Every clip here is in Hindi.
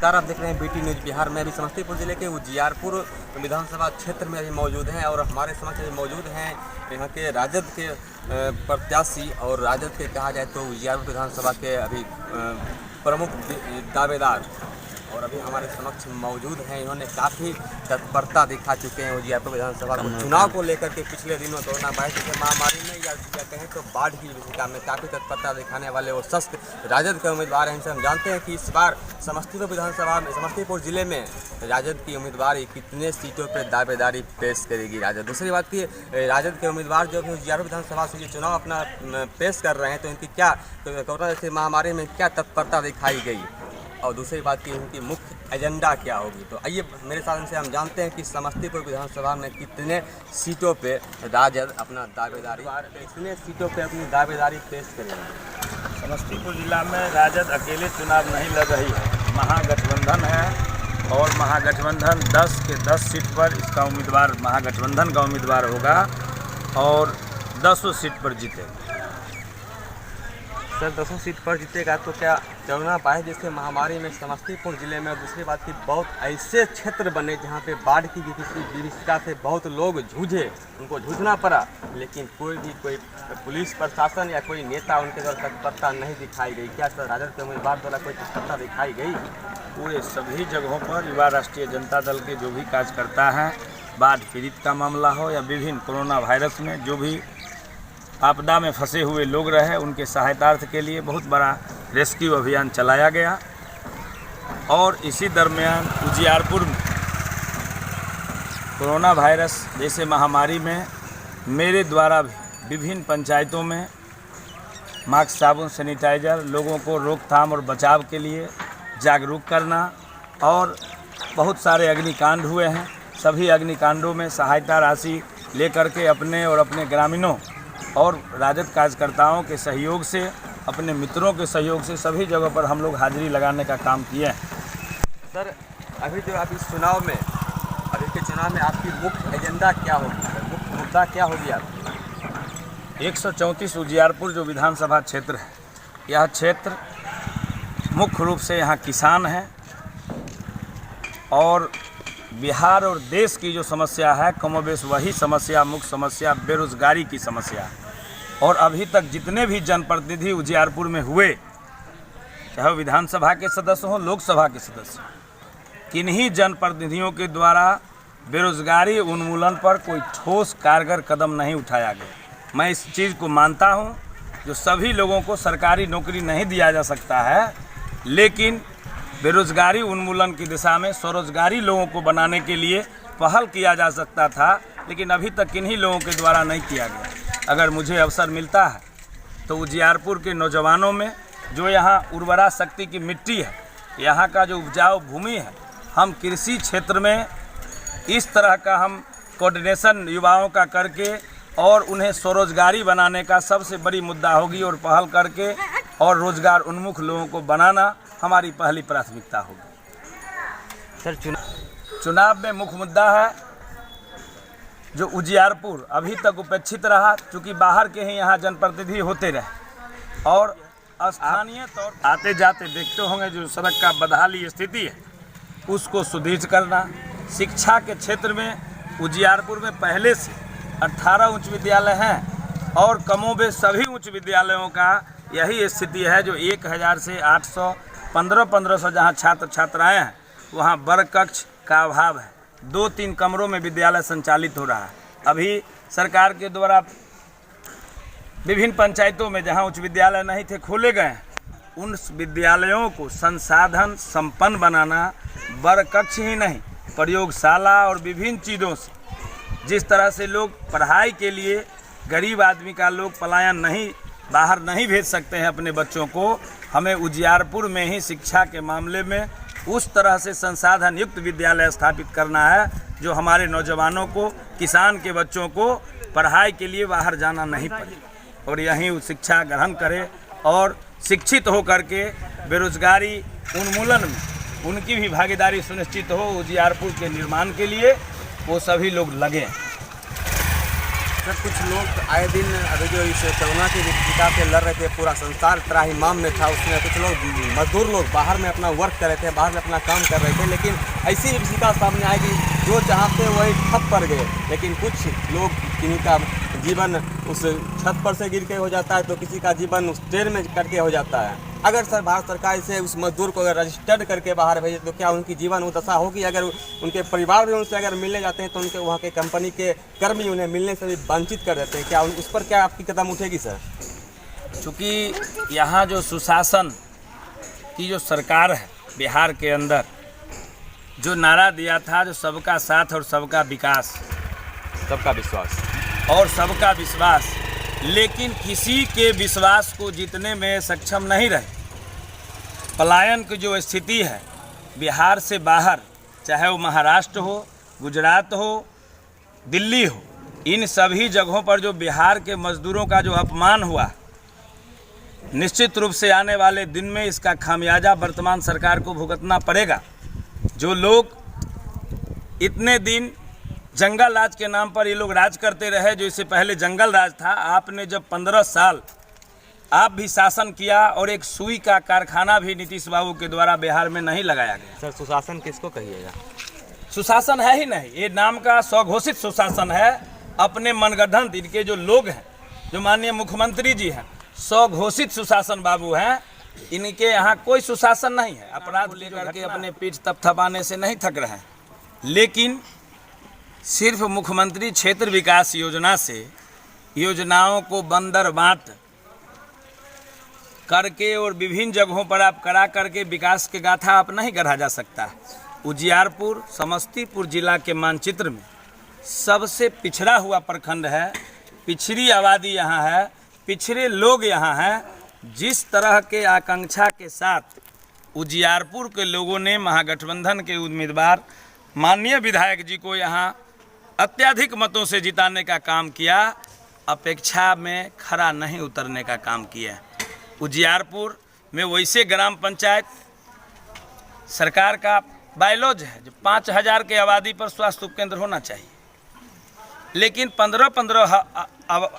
नमस्कार, आप देख रहे हैं बीटी न्यूज़ बिहार में। अभी समस्तीपुर जिले के उजियारपुर विधानसभा क्षेत्र में अभी मौजूद हैं और हमारे समक्ष अभी मौजूद हैं यहाँ के राजद के प्रत्याशी और राजद के कहा जाए तो उजियारपुर विधानसभा के अभी प्रमुख दावेदार और अभी हमारे समक्ष मौजूद हैं। इन्होंने काफ़ी तत्परता दिखा चुके हैं उजियारपुर विधानसभा को चुनाव को लेकर के। पिछले दिनों कोरोना वायरस की महामारी में या कहें तो बाढ़ की भूमिका में काफ़ी तत्परता दिखाने वाले वो शख्स राजद के उम्मीदवार हैं। इनसे हम जानते हैं कि इस बार समस्तीपुर विधानसभा में समस्तीपुर जिले में राजद की उम्मीदवार कितने सीटों पर दावेदारी पेश करेगी राजद। दूसरी बात की राजद के उम्मीदवार जो भी उजियारपुर विधानसभा से ये चुनाव अपना पेश कर रहे हैं तो इनकी क्या कोरोना जैसी महामारी में क्या तत्परता दिखाई गई और दूसरी बात की इनकी मुख्य एजेंडा क्या होगी। तो आइए मेरे साथ से हम जानते हैं कि समस्तीपुर विधानसभा में कितने सीटों पे राजद अपना दावेदारी कितने सीटों पे अपनी दावेदारी पेश करेंगे। समस्तीपुर जिला में राजद अकेले चुनाव नहीं लड़ रही है, महागठबंधन है और महागठबंधन 10 के 10 सीट पर इसका उम्मीदवार महागठबंधन का उम्मीदवार होगा और 10 सीट पर जीतेगा। सर 10 सीट पर जीतेगा तो क्या कोरोना वायरस जैसे महामारी में समस्तीपुर जिले में और दूसरी बात की बहुत ऐसे क्षेत्र बने जहाँ पे बाढ़ की विभीषिका से बहुत लोग जूझे, उनको जूझना पड़ा, लेकिन कोई पुलिस प्रशासन या कोई नेता उनके द्वारा तत्परता नहीं दिखाई गई। क्या सर राजद के उम्मीदवार द्वारा कोई तत्परता दिखाई गई? पूरे सभी जगहों पर युवा राष्ट्रीय जनता दल के जो भी कार्यकर्ता हैं, बाढ़ पीड़ित का मामला हो या विभिन्न कोरोना वायरस में जो भी आपदा में फंसे हुए लोग रहे उनके सहायतार्थ के लिए बहुत बड़ा रेस्क्यू अभियान चलाया गया। और इसी दरमियान उजियारपुर में कोरोना वायरस जैसे महामारी में मेरे द्वारा भी विभिन्न पंचायतों में मास्क, साबुन, सैनिटाइज़र लोगों को रोकथाम और बचाव के लिए जागरूक करना और बहुत सारे अग्निकांड हुए हैं। सभी अग्निकांडों में सहायता राशि लेकर के अपने और अपने ग्रामीणों और राजद कार्यकर्ताओं के सहयोग से, अपने मित्रों के सहयोग से सभी जगहों पर हम लोग हाजिरी लगाने का काम किए हैं। सर अभी जो आप इस चुनाव में आपकी मुख्य एजेंडा क्या होगी, मुख्य मुद्दा क्या होगी आपकी? 134 उजियारपुर जो विधानसभा क्षेत्र है, यह क्षेत्र मुख्य रूप से यहाँ किसान हैं और बिहार और देश की जो समस्या है कमोबेश वही समस्या, मुख्य समस्या बेरोजगारी की समस्या है। और अभी तक जितने भी जनप्रतिनिधि उजियारपुर में हुए, चाहे विधानसभा के सदस्य हों, लोकसभा के सदस्य, किन्हीं जनप्रतिनिधियों के द्वारा बेरोजगारी उन्मूलन पर कोई ठोस कारगर कदम नहीं उठाया गया। मैं इस चीज़ को मानता हूं, जो सभी लोगों को सरकारी नौकरी नहीं दिया जा सकता है, लेकिन बेरोजगारी उन्मूलन की दिशा में स्वरोजगारी लोगों को बनाने के लिए पहल किया जा सकता था, लेकिन अभी तक किन्हीं लोगों के द्वारा नहीं किया गया। अगर मुझे अवसर मिलता है तो उजियारपुर के नौजवानों में जो यहाँ उर्वरा शक्ति की मिट्टी है, यहाँ का जो उपजाऊ भूमि है, हम कृषि क्षेत्र में इस तरह का हम कोऑर्डिनेशन युवाओं का करके और उन्हें स्वरोजगारी बनाने का सबसे बड़ी मुद्दा होगी और पहल करके और रोजगार उन्मुख लोगों को बनाना हमारी पहली प्राथमिकता होगी। सर चुनाव में मुख्य मुद्दा है जो उजियारपुर अभी तक उपेक्षित रहा, चूँकि बाहर के ही यहाँ जनप्रतिनिधि होते रहे और स्थानीय तौर आते जाते देखते होंगे जो सड़क का बदहाली स्थिति है उसको सुदृढ़ करना। शिक्षा के क्षेत्र में उजियारपुर में पहले से 18 उच्च विद्यालय हैं और कमोबेश सभी उच्च विद्यालयों का यही स्थिति है जो 1000 से 800 1500 जहाँ छात्र छात्राएँ हैं वहाँ वर्ग कक्ष का अभाव है। 2-3 कमरों में विद्यालय संचालित हो रहा है। अभी सरकार के द्वारा विभिन्न पंचायतों में जहाँ उच्च विद्यालय नहीं थे खोले गए हैं, उन विद्यालयों को संसाधन संपन्न बनाना, वर्ग कक्ष ही नहीं प्रयोगशाला और विभिन्न चीज़ों से, जिस तरह से लोग पढ़ाई के लिए गरीब आदमी का लोग पलायन नहीं बाहर नहीं भेज सकते हैं अपने बच्चों को, हमें उजियारपुर में ही शिक्षा के मामले में उस तरह से संसाधन युक्त विद्यालय स्थापित करना है जो हमारे नौजवानों को, किसान के बच्चों को पढ़ाई के लिए बाहर जाना नहीं पड़े और यहीं शिक्षा ग्रहण करें और शिक्षित हो करके बेरोजगारी उन्मूलन में उनकी भी भागीदारी सुनिश्चित हो। उजियारपुर के निर्माण के लिए वो सभी लोग लगें। सर कुछ लोग आए दिन अभी जो इस कोरोना की विपदा से लड़ रहे थे, पूरा संसार त्राहिमाम में था, उसमें कुछ लोग मजदूर लोग बाहर में अपना वर्क कर रहे थे, बाहर में अपना काम कर रहे थे, लेकिन ऐसी विपदा सामने आई कि जो चाहते वही ठप पड़ गए। लेकिन कुछ लोग किन्हीं का जीवन उस छत पर से गिर के हो जाता है, तो किसी का जीवन उस ट्रेन में करके हो जाता है। अगर सर भारत सरकार इसे उस मजदूर को अगर रजिस्टर्ड करके बाहर भेजे तो क्या उनकी जीवन वो दशा होगी? अगर उनके परिवार भी उनसे अगर मिलने जाते हैं तो उनके वहाँ के कंपनी के कर्मी उन्हें मिलने से भी वंचित कर देते हैं, क्या उस पर क्या आपकी कदम उठेगी सर? चूँकि यहाँ जो सुशासन की जो सरकार है बिहार के अंदर, जो नारा दिया था, जो सबका साथ और सबका विकास, सबका विश्वास और सबका विश्वास, लेकिन किसी के विश्वास को जीतने में सक्षम नहीं रहे। पलायन की जो स्थिति है बिहार से बाहर, चाहे वो महाराष्ट्र हो, गुजरात हो, दिल्ली हो, इन सभी जगहों पर जो बिहार के मजदूरों का जो अपमान हुआ, निश्चित रूप से आने वाले दिन में इसका खामियाजा वर्तमान सरकार को भुगतना पड़ेगा। जो लोग इतने दिन जंगल राज के नाम पर ये लोग राज करते रहे, जो इससे पहले जंगल राज था, आपने जब 15 साल आप भी शासन किया और एक सुई का कारखाना भी नीतीश बाबू के द्वारा बिहार में नहीं लगाया गया। सर सुशासन किसको कहिएगा? सुशासन है ही नहीं, ये नाम का स्वघोषित सुशासन है। अपने मनगढ़ंत इनके जो लोग हैं, जो माननीय मुख्यमंत्री जी हैं, स्वघोषित सुशासन बाबू हैं। इनके यहाँ कोई सुशासन नहीं है। अपराध लेकर के अपने पीठ थपथपाने से नहीं थक रहे हैं, लेकिन सिर्फ मुख्यमंत्री क्षेत्र विकास योजना से योजनाओं को बंदर बांट करके और विभिन्न जगहों पर आप करा करके विकास के गाथा आप नहीं गढ़ा जा सकता। उजियारपुर समस्तीपुर जिला के मानचित्र में सबसे पिछड़ा हुआ प्रखंड है, पिछड़ी आबादी यहाँ है, पिछड़े लोग यहाँ हैं। जिस तरह के आकांक्षा के साथ उजियारपुर के लोगों ने महागठबंधन के उम्मीदवार माननीय विधायक जी को यहाँ अत्यधिक मतों से जिताने का काम किया, अपेक्षा में खरा नहीं उतरने का काम किया। उजियारपुर में वैसे ग्राम पंचायत सरकार का बायलॉज है जो 5000 के आबादी पर स्वास्थ्य उपकेंद्र होना चाहिए, लेकिन 15-15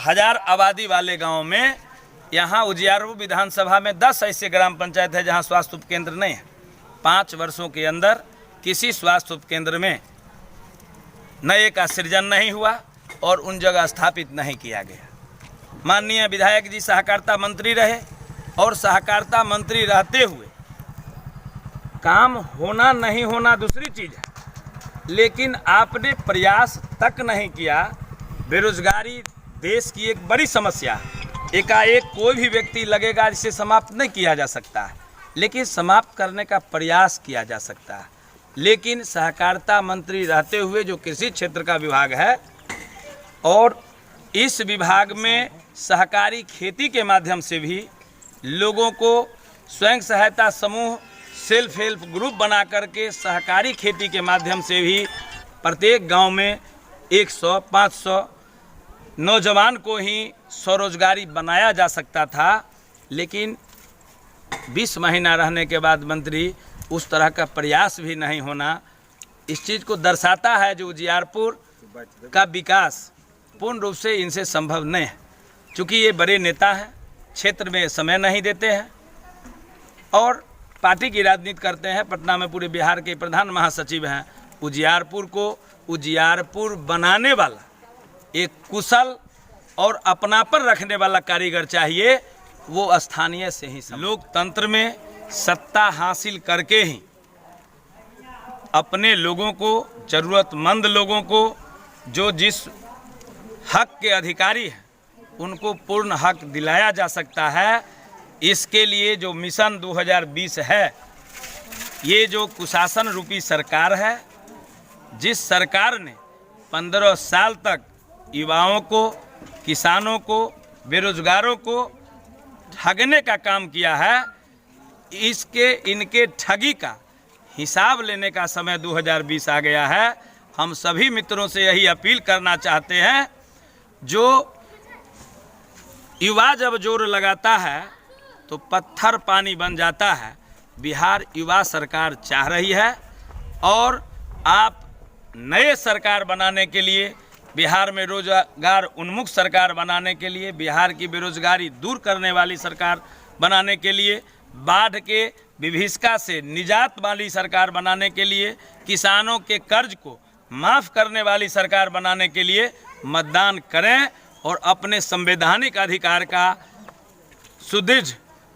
हजार आबादी वाले गांव में यहाँ उजियारपुर विधानसभा में 10 ऐसे ग्राम पंचायत है जहाँ स्वास्थ्य उपकेंद्र नहीं है। 5 वर्षों के अंदर किसी स्वास्थ्य उपकेंद्र में नए का सृजन नहीं हुआ और उन जगह स्थापित नहीं किया गया। माननीय विधायक जी सहकारिता मंत्री रहे और सहकारिता मंत्री रहते हुए काम होना नहीं होना दूसरी चीज़ है, लेकिन आपने प्रयास तक नहीं किया। बेरोजगारी देश की एक बड़ी समस्या है। एकाएक कोई भी व्यक्ति लगेगा जिसे समाप्त नहीं किया जा सकता है, लेकिन समाप्त करने का प्रयास किया जा सकता है। लेकिन सहकारिता मंत्री रहते हुए जो कृषि क्षेत्र का विभाग है और इस विभाग में सहकारी खेती के माध्यम से भी लोगों को स्वयं सहायता समूह, सेल्फ हेल्प ग्रुप बना करके सहकारी खेती के माध्यम से भी प्रत्येक गांव में 100-500 नौजवान को ही स्वरोजगारी बनाया जा सकता था। लेकिन 20 महीना रहने के बाद मंत्री उस तरह का प्रयास भी नहीं होना इस चीज़ को दर्शाता है जो उजियारपुर का विकास पूर्ण रूप से इनसे संभव नहीं है। चूँकि ये बड़े नेता हैं, क्षेत्र में समय नहीं देते हैं और पार्टी की राजनीति करते हैं। पटना में पूरे बिहार के प्रधान महासचिव हैं। उजियारपुर को उजियारपुर बनाने वाला एक कुशल और अपनापन रखने वाला कारीगर चाहिए, वो स्थानीय से ही। लोकतंत्र में सत्ता हासिल करके ही अपने लोगों को, ज़रूरतमंद लोगों को, जो जिस हक के अधिकारी हैं उनको पूर्ण हक दिलाया जा सकता है। इसके लिए जो मिशन 2020 है, ये जो कुशासन रूपी सरकार है, जिस सरकार ने 15 साल तक युवाओं को, किसानों को, बेरोजगारों को ठगने का काम किया है, इनके ठगी का हिसाब लेने का समय 2020 आ गया है। हम सभी मित्रों से यही अपील करना चाहते हैं, जो युवा जब जोर लगाता है तो पत्थर पानी बन जाता है। बिहार युवा सरकार चाह रही है और आप नए सरकार बनाने के लिए बिहार में रोजगार उन्मुख सरकार बनाने के लिए, बिहार की बेरोजगारी दूर करने वाली सरकार बनाने के लिए, बाढ़ के विभीषिका से निजात वाली सरकार बनाने के लिए, किसानों के कर्ज को माफ़ करने वाली सरकार बनाने के लिए मतदान करें और अपने संवैधानिक अधिकार का सुदृढ़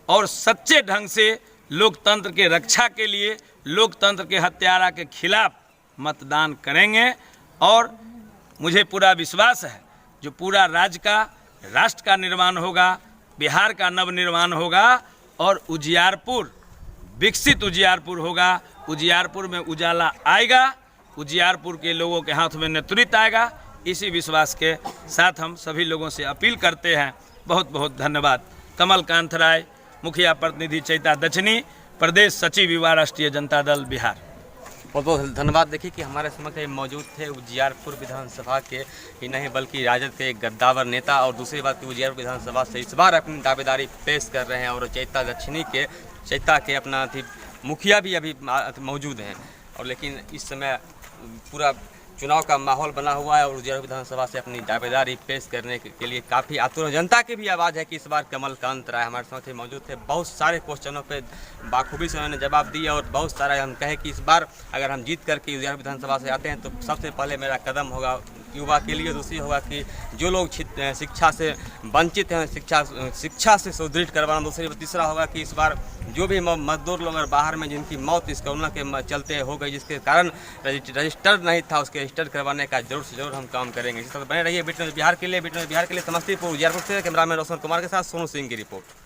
और सच्चे ढंग से लोकतंत्र के रक्षा के लिए, लोकतंत्र के हत्यारा के खिलाफ मतदान करेंगे। और मुझे पूरा विश्वास है जो पूरा राज्य का, राष्ट्र का निर्माण होगा, बिहार का नवनिर्माण होगा और उजियारपुर विकसित उजियारपुर होगा। उजियारपुर में उजाला आएगा, उजियारपुर के लोगों के हाथ में नेतृत्व आएगा। इसी विश्वास के साथ हम सभी लोगों से अपील करते हैं। बहुत बहुत धन्यवाद। कमलकांत राय, मुखिया प्रतिनिधि चैता दक्षिणी, प्रदेश सचिव युवा राष्ट्रीय जनता दल बिहार। बहुत बहुत धन्यवाद। देखिए कि हमारे समक्ष मौजूद थे उजियारपुर विधानसभा के ही नहीं बल्कि राजद के एक गद्दावर नेता, और दूसरी बात उजियारपुर विधानसभा से इस बार अपनी दावेदारी पेश कर रहे हैं और चैता के अपना मुखिया भी अभी मौजूद हैं। और लेकिन इस समय पूरा चुनाव का माहौल बना हुआ है और उजियारपुर विधानसभा से अपनी दावेदारी पेश करने के लिए काफ़ी आतुर है। जनता की भी आवाज़ है कि इस बार कमलकांत राय हमारे साथ मौजूद थे। बहुत सारे क्वेश्चनों पे बाखूबी से उन्होंने जवाब दिया और बहुत सारा हम कहें कि इस बार अगर हम जीत करके उजियारपुर विधानसभा से आते हैं तो सबसे पहले मेरा कदम होगा युवा के लिए, दूसरी होगा कि जो लोग शिक्षा से वंचित हैं शिक्षा से सुदृढ़ करवाना, दूसरी तीसरा होगा कि इस बार जो भी मजदूर लोग अगर बाहर में जिनकी मौत इस कोरोना के चलते हो गई, जिसके कारण रजिस्टर नहीं था, उसके रजिस्टर करवाने का जरूर से जरूर हम काम करेंगे। इस तरह बने रहिए बिहार के लिए समस्तीपुर उजियारपुर से कैमरामैन रोशन कुमार के साथ सोनू सिंह की रिपोर्ट।